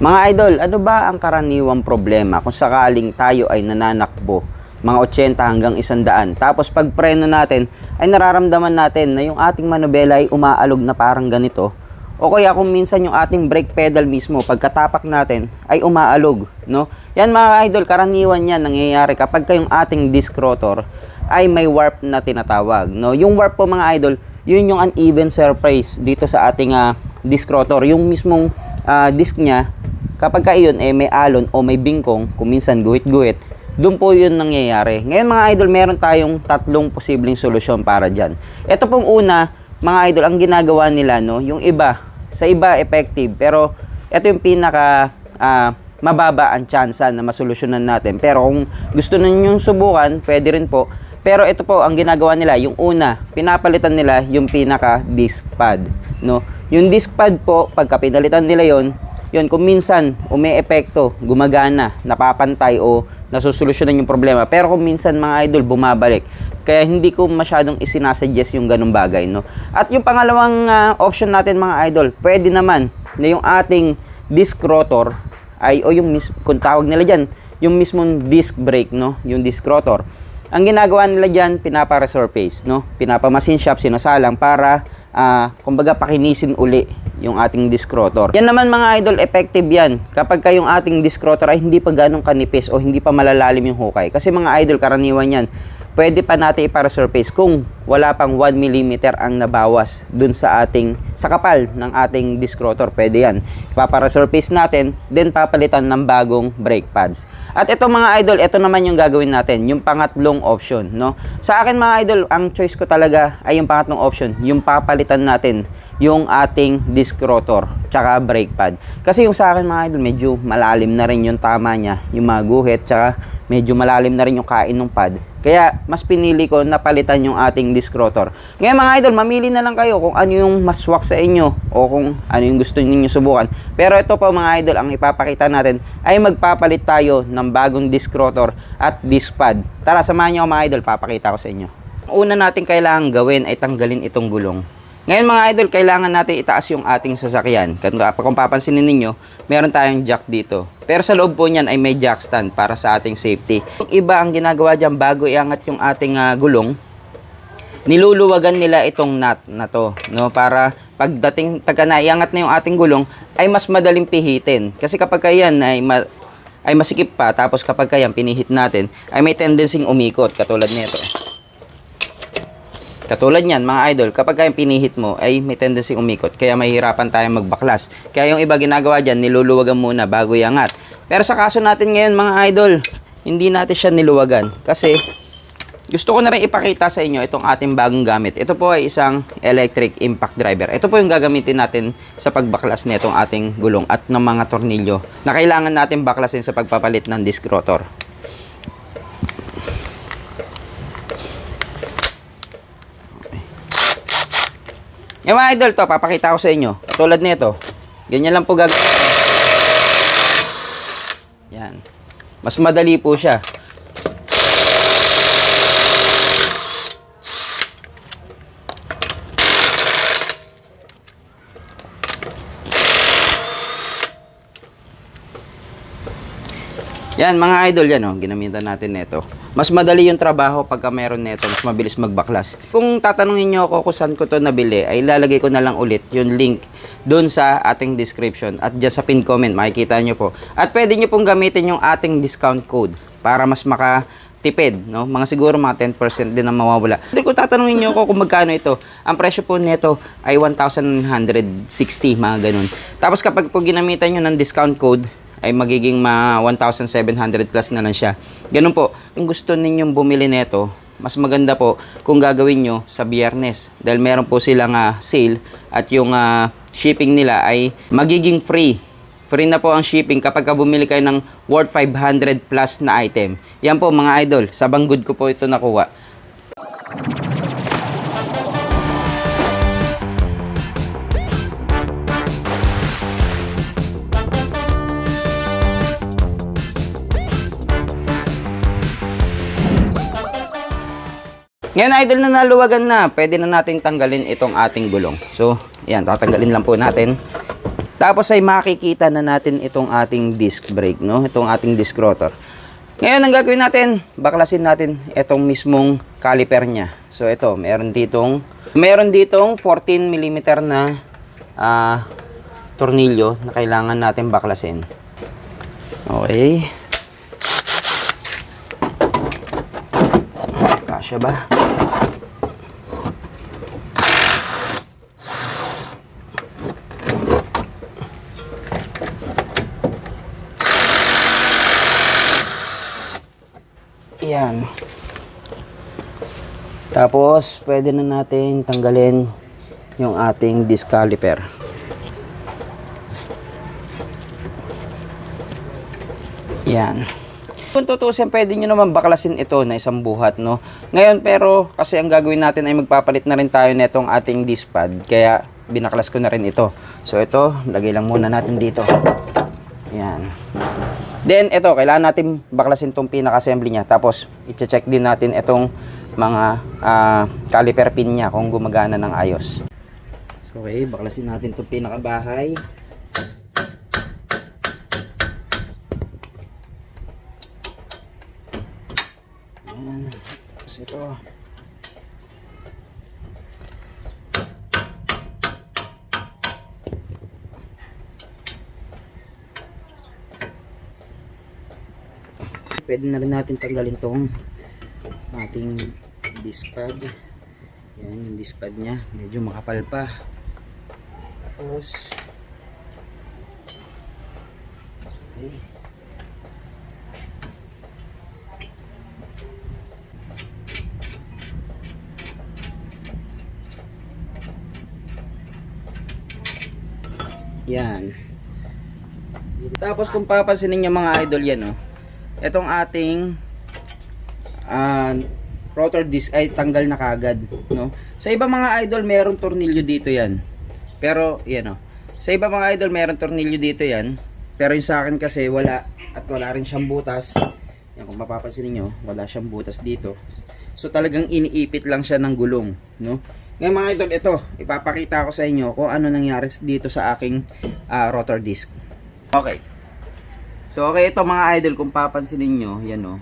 Mga idol, ano ba ang karaniwang problema kung sakaling tayo ay nananakbo mga 80 hanggang 100, tapos pag preno natin ay nararamdaman natin na yung ating manubela ay umaalog na parang ganito, o kaya kung minsan yung ating brake pedal mismo pagkatapak natin ay umaalog, no? Yan mga idol, karaniwan yan nangyayari kapag yung ating disc rotor ay may warp na tinatawag, no? Yung warp po mga idol, yun yung uneven surface dito sa ating disc rotor, yung mismong disc niya. Kapag ka yun may alon o may bingkong, kung minsan guhit-guhit, doon po yun nangyayari. Ngayon mga idol, meron tayong tatlong posibleng solusyon para dyan. Ito pong una, mga idol, ang ginagawa nila, no, yung iba, sa iba effective, pero ito yung pinaka mababa ang tsansa na masolusyonan natin. Pero kung gusto ninyong subukan, pwede rin po. Pero ito po, ang ginagawa nila, yung una, pinapalitan nila yung pinaka disc pad, no? Yung disc pad po, pagka pinalitan nila yon, kung minsan umi-epekto, gumagana, napapantay o nasusolusyonan yung problema. Pero kung minsan mga idol, bumabalik. Kaya hindi ko masyadong isinasuggest yung ganung bagay, no? At yung pangalawang option natin mga idol, pwede naman na yung ating disc rotor ay, o yung kung tawag nila dyan, yung mismong disc brake, no? Yung disc rotor. Ang ginagawa nila dyan, pinapa-resurface, no? Pinapa-machine shop, sinasalang para kumbaga pakinisin uli yung ating disc rotor. Yan naman mga idol, effective yan kapag yung ating disc rotor ay hindi pa ganong kanipis o hindi pa malalalim yung hukay. Kasi mga idol, karaniwan yan, pwede pa natin ipara-surface kung wala pang 1 mm ang nabawas dun sa kapal ng ating disc rotor. Pwede yan. Ipapara-surface natin, then papalitan ng bagong brake pads. At ito mga idol, ito naman yung gagawin natin, yung pangatlong option, no? Sa akin mga idol, ang choice ko talaga ay yung pangatlong option, yung papalitan natin yung ating disc rotor tsaka brake pad. Kasi yung sa akin mga idol, medyo malalim na rin yung tama niya, yung mga guhit, tsaka medyo malalim na rin yung kain ng pad. Kaya mas pinili ko na palitan yung ating disc rotor. Ngayon mga idol, mamili na lang kayo kung ano yung mas swak sa inyo o kung ano yung gusto niyo subukan. Pero ito po mga idol, ang ipapakita natin ay magpapalit tayo ng bagong disc rotor at disc pad. Tara, samahan niyo mga idol, papakita ko sa inyo. Ang una natin kailangan gawin ay tanggalin itong gulong. Ngayon mga idol, kailangan natin itaas yung ating sasakyan. Kung papansinin ninyo, meron tayong jack dito. Pero sa loob po niyan ay may jack stand para sa ating safety. Yung iba ang ginagawa dyan, bago iangat yung ating gulong, niluluwagan nila itong nut na to, no? Para pagka naiangat na yung ating gulong, ay mas madaling pihitin. Kasi kapag yan ay masikip pa, tapos kapag yan pinihit natin, ay may tendency umikot, katulad nito. Katulad niyan mga idol, kapag kayong pinihit mo ay may tendency umikot, kaya mahihirapan tayong magbaklas. Kaya yung iba ginagawa dyan, niluluwagan muna bago iangat. Pero sa kaso natin ngayon mga idol, hindi natin siya niluwagan. Kasi gusto ko na rin ipakita sa inyo itong ating bagong gamit. Ito po ay isang electric impact driver. Ito po yung gagamitin natin sa pagbaklas nitong ating gulong at ng mga tornilyo na kailangan natin baklasin sa pagpapalit ng disc rotor. Yung mga idol, to papakita ko sa inyo. Katulad nito. Ganyan lang po gagawin. Yan. Mas madali po siya. Yan mga idol, yan oh, ginamitan natin nito. Mas madali yung trabaho pagka meron nito, mas mabilis magbaklas. Kung tatanungin niyo ako kung saan ko to nabili, ay ilalagay ko na lang ulit yung link doon sa ating description at dyan sa pin comment, makikita niyo po. At pwede niyo pong gamitin yung ating discount code para mas makatipid, no? Mga siguro mga 10% din ang mawawala. Kung tatanungin niyo ako kung magkano ito, ang presyo po nito ay 1,160, mga ganun. Tapos kapag po ginamitan niyo ng discount code, ay magiging 1,700 plus na lang siya. Ganun po, kung gusto ninyong bumili nito, mas maganda po kung gagawin nyo sa Biyernes. Dahil meron po silang sale at yung shipping nila ay magiging free. Free na po ang shipping kapag bumili kayo ng worth 500 plus na item. Yan po mga idol, sa Banggud ko po ito nakuha. Ngayon idol, na naluwagan na, pwede na natin tanggalin itong ating gulong. So, ayan, tatanggalin lang po natin. Tapos ay makikita na natin itong ating disc brake, no? Itong ating disc rotor. Ngayon, ang gagawin natin, baklasin natin itong mismong caliper niya. So, ito, meron ditong 14 mm na tornilyo na kailangan natin baklasin. Okay. Kasya ba? Yan. Tapos, pwede na natin tanggalin yung ating disc caliper. Yan. Kung tutusin, pwede nyo naman baklasin ito na isang buhat, no? Ngayon, pero, kasi ang gagawin natin ay magpapalit na rin tayo netong ating disc pad. Kaya, binaklas ko na rin ito. So, ito, lagay lang muna natin dito. Yan. Then, ito, kailangan natin baklasin itong pinaka-assembly niya. Tapos, i-check din natin itong mga caliper pin niya kung gumagana ng ayos. So, okay, baklasin natin itong pinaka-bahay. Yan. Tapos ito. Pwede na rin natin tanggalin tong ating disc pad. Yan yung disc pad nya, medyo makapal pa. Tapos okay. Yan. Tapos kung papansinin niyo mga idol, yan, oh. Itong ating rotor disc ay tanggal na kagad, no? Sa iba mga idol, merong tornilyo dito yan. Pero, yan, oh. Sa iba mga idol, merong tornilyo dito yan. Pero yung sa akin kasi wala, at wala rin siyang butas. Yan, kung mapapansin niyo, wala siyang butas dito. So talagang iniipit lang siya ng gulong, no? Ngayon mga idol, ito, ipapakita ko sa inyo kung ano nangyari dito sa aking rotor disc. Okay. So, okay, ito mga idol, kung papansinin nyo, yan, o.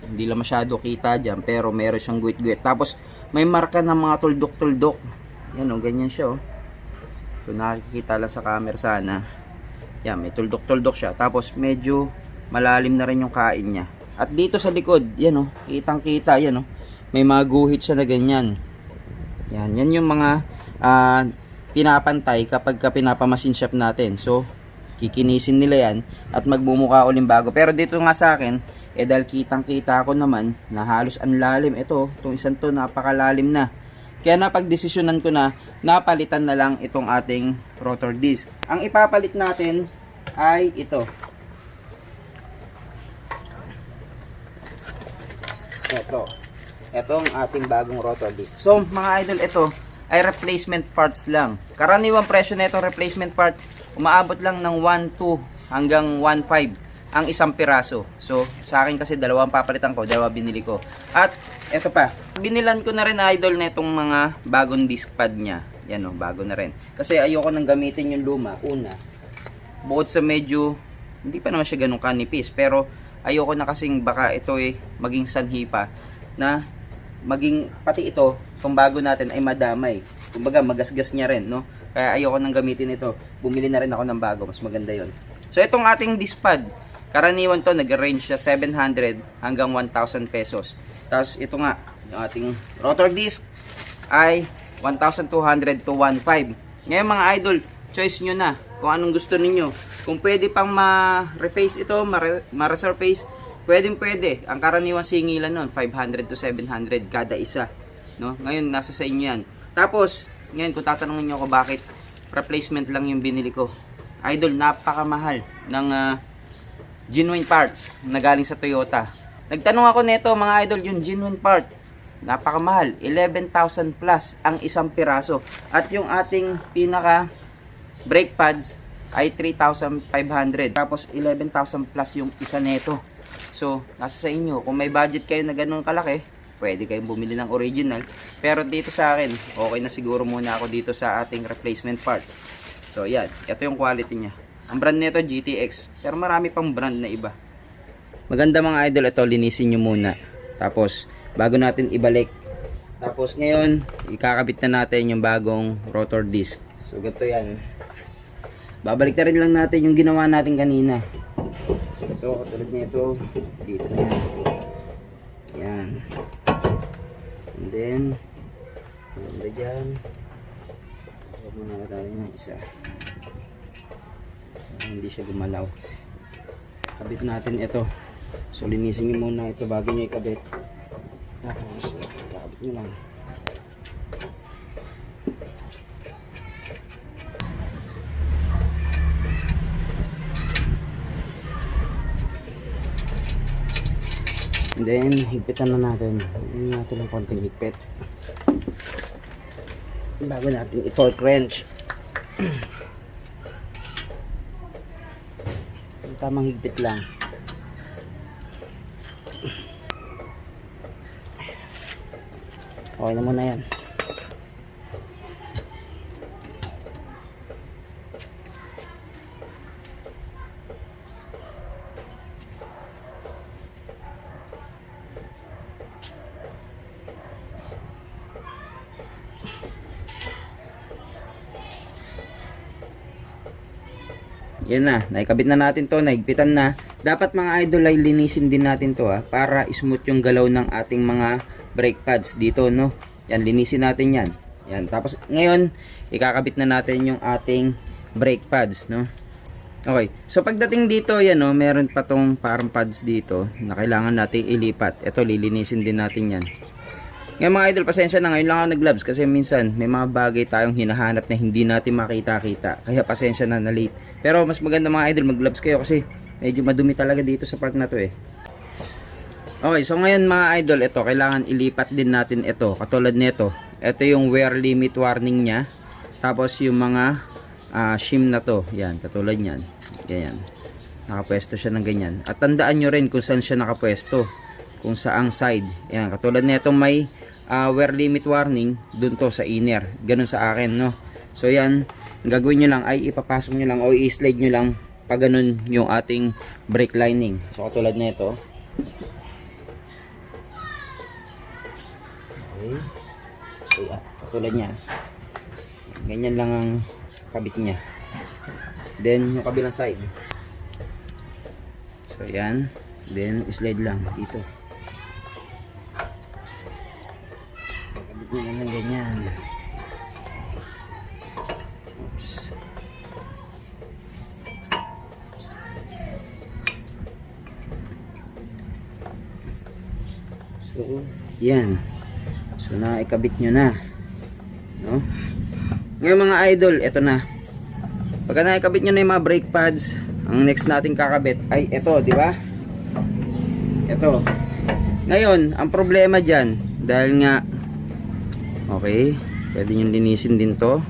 Hindi lang masyado kita dyan, pero meron siyang guwit-guwit. Tapos, may marka ng mga tuldok-tuldok. Yan, o, ganyan siya, o. Kung nakikita lang sa camera sana. Yan, may tuldok-tuldok siya. Tapos, medyo malalim na rin yung kain niya. At dito sa likod, yan, o, kitang-kita, yan, o. May mga guhit siya na ganyan. Yan, yan yung mga pinapantay kapag pinapamasin shop natin. So, kikinisin nila yan at magmumukha uling bago. Pero dito nga sa akin, dahil kitang-kita ko naman na halos ang lalim. Ito, itong isang to, napakalalim na. Kaya napagdesisyonan ko na napalitan na lang itong ating rotor disc. Ang ipapalit natin ay ito. Ito ang ating bagong rotor disc. So mga idol, ito ay replacement parts lang. Karaniwang presyo na itong replacement part, umaabot lang ng 1.2 hanggang 1.5 ang isang piraso. So, sa akin kasi dalawang papalitan ko, dalawa binili ko. At, eto pa, binilan ko na rin idol na itong mga bagong disc pad niya. Yan, o, bago na rin. Kasi ayoko nang gamitin yung luma. Una, bukod sa medyo, hindi pa naman siya ganun kanipis, pero ayoko na kasing baka ito maging sanhi pa na maging, pati ito, kung bago natin ay madamay. Kumbaga, magasgas niya rin, no? Kaya ayoko nang gamitin ito. Bumili na rin ako ng bago. Mas maganda yon. So, itong ating disc pad, karaniwan to, nag-range siya 700 hanggang 1,000 pesos. Tapos, ito nga, yung ating rotor disc ay 1,200 to 1,500. Ngayon mga idol, choice nyo na kung anong gusto ninyo. Kung pwede pang ma-reface ito, ma-resurface, pwede. Ang karaniwang singilan nun, 500 to 700 kada isa. No? Ngayon, nasa sa inyo yan. Tapos, ngayon, kung tatanungin nyo ako bakit replacement lang yung binili ko. Idol, napakamahal ng genuine parts na galing sa Toyota. Nagtanong ako nito mga idol, yung genuine parts, napakamahal. 11,000 plus ang isang piraso. At yung ating pinaka brake pads ay 3,500. Tapos 11,000 plus yung isa neto. So, nasa sa inyo. Kung may budget kayo na ganun kalaki, pwede kayong bumili ng original. Pero dito sa akin, okay na siguro muna ako dito sa ating replacement parts. So, So, yan. Ito yung quality niya. Ang brand nito GTX. Pero marami pang brand na iba. Maganda mga idol. Ito, linisin nyo muna. Tapos, bago natin ibalik. Tapos, ngayon, ikakabit na natin yung bagong rotor disc. So, ganito yan. Babalik na rin lang natin yung ginawa natin kanina. So, ito, katulad nito. Dito na yan. Yan. And then, maganda dyan. Huwag muna natin ng isa. Hindi siya gumalaw. Kabit natin ito. So, linisin nyo muna ito bago nyo ikabit. Tapos, kakabit nyo lang. And then, higpitan na natin. Higpitan natin ng konting higpit. Bago natin i-torque wrench. Tamang higpit lang. Okay na muna yan. Yan na, naikabit na natin to, naigpitan na. Dapat mga idol ay linisin din natin to para smooth yung galaw ng ating mga brake pads dito, no. Yan, linisin natin yan. Yan, tapos ngayon, ikakabit na natin yung ating brake pads, no. Okay, so pagdating dito, yan no, meron pa tong parang pads dito na kailangan nating ilipat. Ito, lilinisin din natin yan. Ngayon mga idol, pasensya na, ngayon lang ako nag-gloves kasi minsan may mga bagay tayong hinahanap na hindi natin makita-kita. Kaya pasensya na late. Pero mas maganda mga idol, mag-gloves kayo kasi medyo madumi talaga dito sa part na to eh. Okay, so ngayon mga idol, ito, kailangan ilipat din natin ito. Katulad nito, ito yung wear limit warning niya. Tapos yung mga shim na to, yan, katulad yan. Ganyan. Nakapwesto siya ng ganyan. At tandaan nyo rin kung saan siya nakapwesto. Kung saang side. Yan, katulad nito may wear limit warning dun to sa inner. Ganun sa akin, no. So yan, gagawin nyo lang ay ipapasok nyo lang o i-slide nyo lang pag ganun yung ating brake lining. So katulad nito. Okay. So yan, katulad niyan. Ganyan lang ang kabit niya. Then yung kabilang side. So yan. Then slide lang dito. Ganyan lang ganyan. Oops. So, yan. So, naikabit nyo na. No? Ngayon mga idol, eto na. Pagka naikabit nyo na yung mga brake pads, ang next natin kakabit ay eto, di ba? Eto. Ngayon, ang problema dyan, dahil nga okay, pwede nyo linisin din to.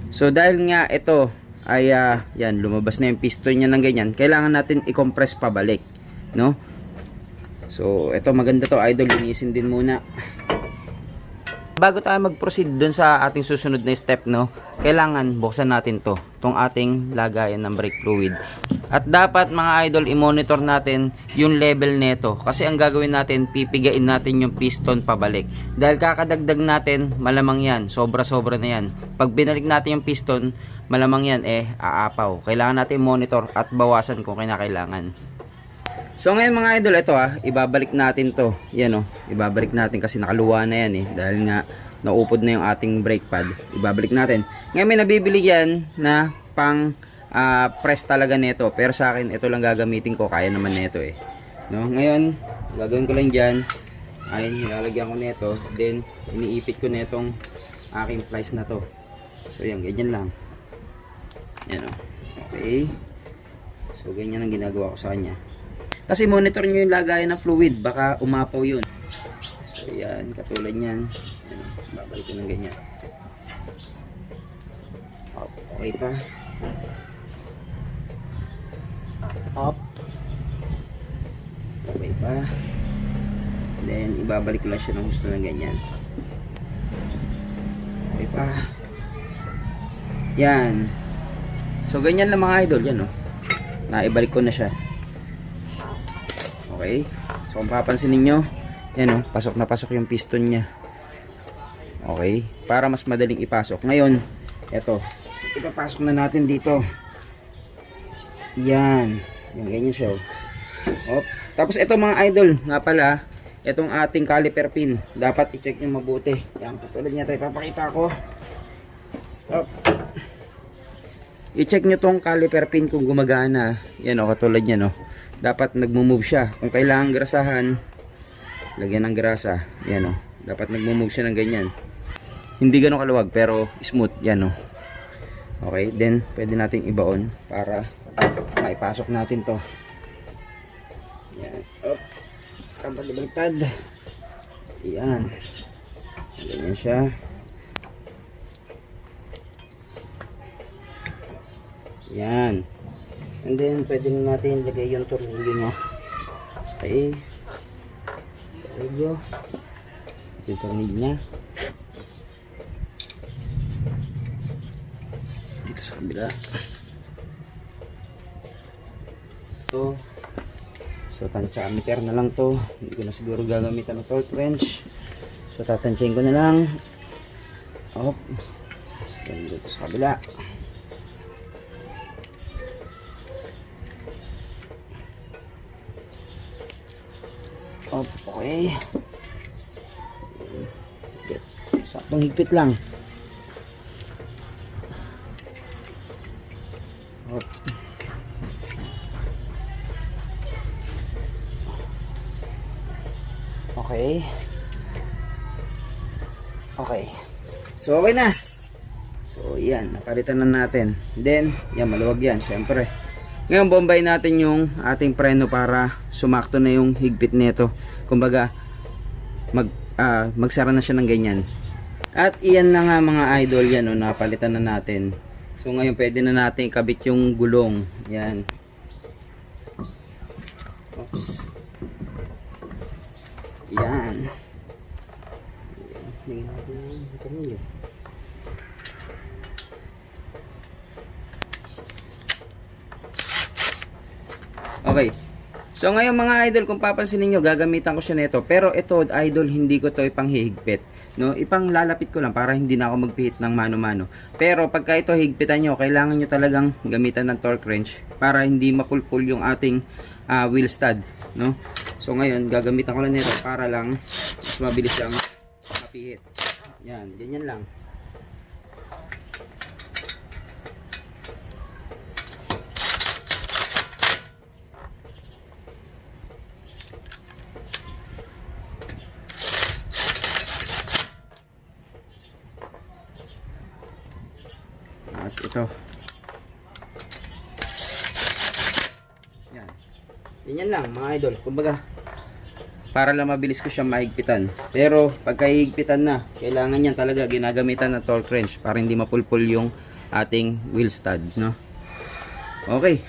So dahil nga ito ay yan, lumabas na yung piston nya ng ganyan, kailangan natin i-compress pabalik, no? So ito, maganda to idol, linisin din muna. Bago tayo mag-proceed dun sa ating susunod na step, no, kailangan buksan natin to, tong ating lagayan ng brake fluid. At dapat mga idol, i-monitor natin yung level neto. Kasi ang gagawin natin, pipigain natin yung piston pabalik. Dahil kakadagdag natin, malamang yan. Sobra-sobra na yan. Pag binalik natin yung piston, malamang yan, aapaw. Kailangan natin monitor at bawasan kung kinakailangan. So ngayon mga idol, ito ibabalik natin to. Yan ibabalik natin kasi nakaluwa na yan dahil nga naupod na yung ating brake pad. Ibabalik natin. Ngayon may nabibili yan na pang press talaga nito, pero sa akin ito lang gagamitin ko, kaya naman nito no. Ngayon gagawin ko lang dyan ay nilalagyan ko nito, then iniipit ko netong aking plies na to. So yan, ganyan lang yan okay. So ganyan ang ginagawa ko sa kanya kasi monitor nyo yung lagayan ng fluid, baka umapaw yun. So yan, katulad yan, babalik ko ng ganyan. Okay pa. Up. Okay pa. Then ibabalik lang siya ng gusto ng ganyan. Okay pa. Yan. So, ganyan lang mga idol. Yan, oh. Naibalik ko na siya. Okay. So, kung papansin ninyo, yan, oh. Pasok na pasok yung piston niya. Okay. Para mas madaling ipasok. Ngayon, eto. Ipapasok na natin dito. Yan. Yan, ganyan siya, oh. Oh. Tapos, ito mga idol, nga pala, itong ating caliper pin. Dapat i-check nyo mabuti. Yan, katulad niya ito. Ipapakita ko. Oh. I-check nyo tong caliper pin kung gumagana. Yan o, katulad yan o. Dapat nagmo-move siya. Kung kailangan grasahan, lagyan ng grasa. Yan o. Dapat nagmo-move siya ng ganyan. Hindi ganun kaluwag pero smooth. Yan o. Okay, then pwede natin ibaon para maipasok natin to. Yan. Up. Kampad baliktad. Yan. Ganyan siya. Yan. And then, pwede na natin lagay yung tornilyo nyo. Okay. Tornilyo. Yung tornilyo niya. Dito sa kabila. Ito. So, tansyameter na lang to. Hindi ko na siguro gagamitan ng torque wrench. So, tatansyahin ko na lang. Op. Yan dito sa kabila. Okay. Saktong higpit lang. Okay. Okay. So, okay na. So, yan. Napalitan na natin. Then, yan. Maluwag yan. Siyempre. Ngayon, bombay natin yung ating preno para sumakto na yung higpit nito. Kumbaga, magsara na siya ng ganyan. At iyan na nga mga idol, yan o, napalitan na natin. So ngayon, pwede na natin ikabit yung gulong. Yan. Oops. Yan. Okay. So ngayon mga idol, kung papansin niyo, gagamitan ko siya nito. Pero ito idol, hindi ko to ipanghihigpit, no? Ipanglalapit ko lang para hindi na ako magpihit ng mano-mano. Pero pagka ito higpitan niyo, kailangan niyo talagang gamitan ng torque wrench para hindi mapulpul yung ating wheel stud, no? So ngayon, gagamitan ko lang nito para lang mas mabilis lang mapihit. Yan, ganyan lang. At ito. Yan. Ganyan lang mga idol. Kumbaga, para lang mabilis ko siya mahigpitan. Pero pagka higpitan na, kailangan yan talaga ginagamitan ng torque wrench para hindi mapulpul yung ating wheel stud, no? Okay.